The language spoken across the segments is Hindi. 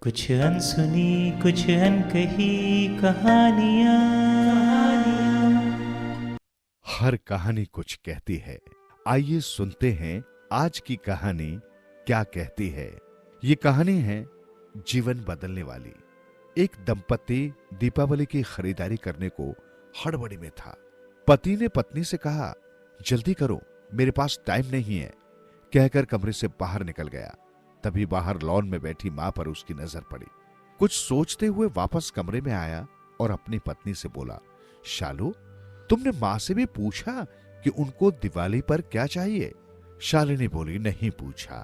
कुछ अनसुनी कुछ अनकही कहानियाँ। हर कहानी कुछ कहती है। आइए सुनते हैं आज की कहानी क्या कहती है। ये कहानी है जीवन बदलने वाली। एक दंपति दीपावली की खरीदारी करने को हड़बड़ी में था। पति ने पत्नी से कहा, जल्दी करो, मेरे पास टाइम नहीं है, कहकर कमरे से बाहर निकल गया। तभी बाहर लॉन में बैठी मां पर उसकी नजर पड़ी। कुछ सोचते हुए वापस कमरे में आया और अपनी पत्नी से बोला, शालू, तुमने मां से भी पूछा कि उनको दिवाली पर क्या चाहिए? शालिनी बोली, नहीं पूछा।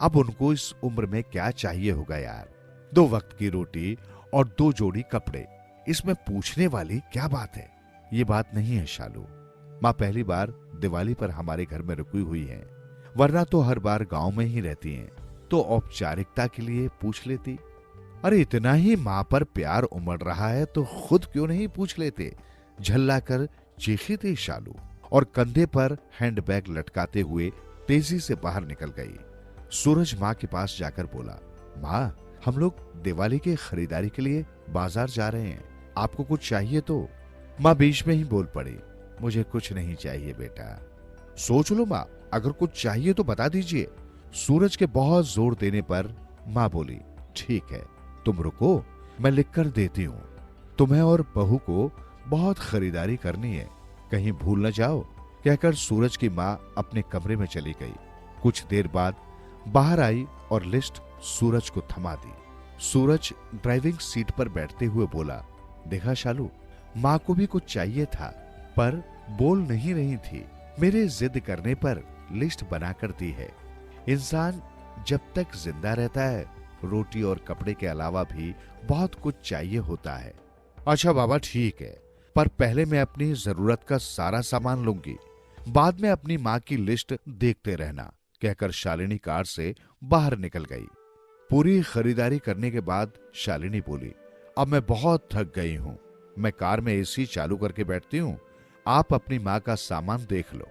अब उनको इस उम्र में क्या चाहिए होगा यार, 2 वक्त की रोटी और 2 जोड़ी कपड़े, इसमें पूछने वाली क्या बात है? ये बात नहीं है शालू। मां पहली बार दिवाली पर हमारे घर में रुकी हुई है, वरना तो हर बार गांव में ही रहती हैं, तो औपचारिकता के लिए पूछ लेती। अरे इतना ही मां पर प्यार उमड़ रहा है तो खुद क्यों नहीं पूछ लेते? झल्लाकर चीखी थी शालू और कंधे पर हैंडबैग लटकाते हुए तेजी से बाहर निकल गई। सूरज मां के पास जाकर बोला, मां, हम लोग दिवाली की खरीदारी के लिए बाजार जा रहे हैं, आपको कुछ चाहिए तो? मां बीच में ही बोल पड़ी, मुझे कुछ नहीं चाहिए बेटा। सोच लो मां, अगर कुछ चाहिए तो बता दीजिए। सूरज के बहुत जोर देने पर मां बोली, ठीक है, तुम रुको, मैं लिख कर देती हूं। तुम्हें और बहू को बहुत खरीदारी करनी है, कहीं भूल न जाओ, कहकर सूरज की मां अपने कमरे में चली गई। कुछ देर बाद बाहर आई और लिस्ट सूरज को थमा दी। सूरज ड्राइविंग सीट पर बैठते हुए बोला, देखा शालू, मां को भी कुछ चाहिए था पर बोल नहीं रही थी। मेरे जिद करने पर लिस्ट बना कर दी है। इंसान जब तक जिंदा रहता है, रोटी और कपड़े के अलावा भी बहुत कुछ चाहिए होता है। अच्छा बाबा ठीक है, पर पहले मैं अपनी जरूरत का सारा सामान लूंगी, बाद में अपनी मां की लिस्ट देखते रहना, कहकर शालिनी कार से बाहर निकल गई। पूरी खरीदारी करने के बाद शालिनी बोली, अब मैं बहुत थक गई हूं, मैं कार में एसी चालू करके बैठती हूं, आप अपनी मां का सामान देख लो।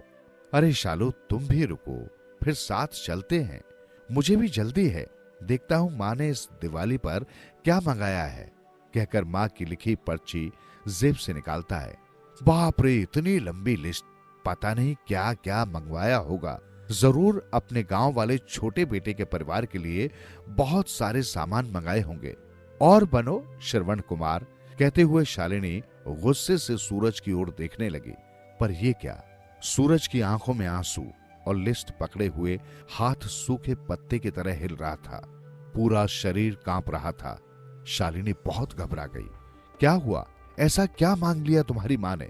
अरे शालू, तुम भी रुको, फिर साथ चलते हैं, मुझे भी जल्दी है, देखता हूं मां ने इस दिवाली पर क्या मंगाया है, कहकर मां की लिखी पर्ची जेब से निकालता है। बाप रे, इतनी लंबी लिस्ट, पता नहीं क्या क्या मंगवाया होगा। जरूर अपने गांव वाले छोटे बेटे के परिवार के लिए बहुत सारे सामान मंगाए होंगे। और बनो श्रवण कुमार, कहते हुए शालिनी गुस्से से सूरज की ओर देखने लगी। पर यह क्या, सूरज की आंखों में आंसू और लिस्ट पकड़े हुए हाथ सूखे पत्ते की तरह हिल रहा था, पूरा शरीर कांप रहा था। शालिनी बहुत घबरा गई। क्या हुआ, ऐसा क्या मांग लिया तुम्हारी मां ने,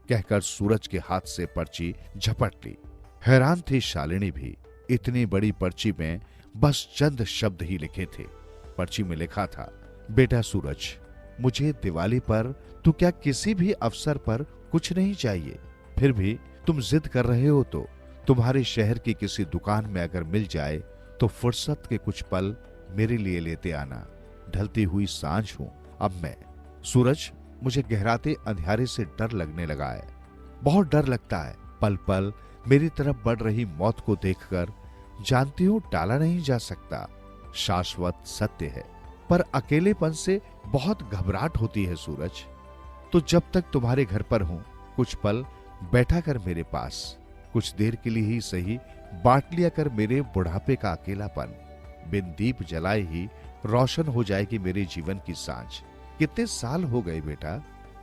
कहकर सूरज के हाथ से पर्ची झपट ली। हैरान थी शालिनी भी, इतनी बड़ी पर्ची में बस चंद शब्द ही लिखे थे। पर्ची में लिखा था, बेटा सूरज, मुझे दिवाली पर तो क्या किसी भी अवसर पर कुछ नहीं चाहिए, फिर भी तुम जिद कर रहे हो तो तुम्हारे शहर की किसी दुकान में अगर मिल जाए तो फुर्सत के कुछ पल मेरे लिए लेते आना। ढलती हुई सांझ हूं अब मैं। सूरज, मुझे गहराते अंधियारे से डर लगने लगा है, बहुत डर लगता है। पल पल मेरी तरफ बढ़ रही मौत को देखकर जानती हूं टाला नहीं जा सकता, शाश्वत सत्य है, पर अकेलेपन से बहुत घबराहट होती है सूरज। तो जब तक तुम्हारे घर पर हूं, कुछ पल बैठा कर मेरे पास, कुछ देर के लिए ही सही बांट लिया कर मेरे बुढ़ापे का अकेलापन। बिन दीप जलाए ही रोशन हो जाएगी मेरे जीवन की सांझ। कितने साल हो गए बेटा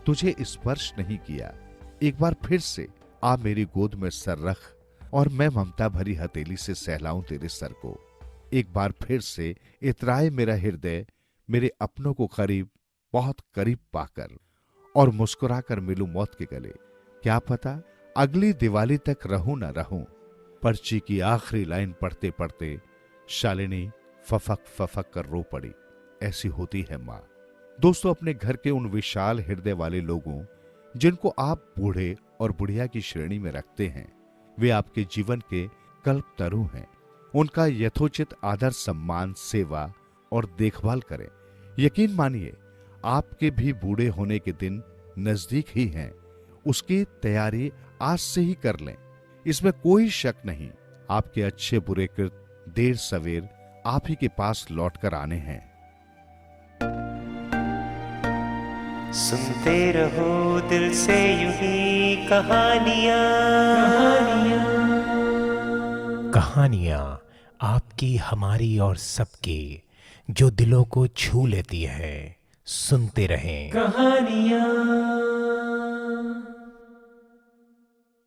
तुझे स्पर्श नहीं किया, एक बार फिर से आ मेरी गोद में सर रख और मैं ममता भरी हथेली से सहलाऊं तेरे सर को। एक बार फिर से इतराए मेरा हृदय मेरे अपनों को करीब, बहुत करीब पाकर, और मुस्कुराकर मिलूं मौत के गले। क्या पता अगली दिवाली तक रहूं न रहूं। पर्ची की आखिरी लाइन पढ़ते पढ़ते शालिनी फफक फफक कर रो पड़ी। ऐसी होती है मां। दोस्तों, अपने घर के उन विशाल हृदय वाले लोगों जिनको आप बूढ़े और बुढ़िया की श्रेणी में रखते हैं, वे आपके जीवन के कल्पतरु हैं। उनका यथोचित आदर, सम्मान, सेवा और देखभाल करें। यकीन मानिए, आपके भी बूढ़े होने के दिन नजदीक ही हैं। उसकी तैयारी आज से ही कर लें, इसमें कोई शक नहीं। आपके अच्छे बुरे कृत देर सवेर आप ही के पास लौट कर आने हैं। सुनते रहो दिल से यूं ही कहानियाँ। कहानियाँ आपकी, हमारी और सबकी, जो दिलों को छू लेती है। सुनते रहें कहानियाँ।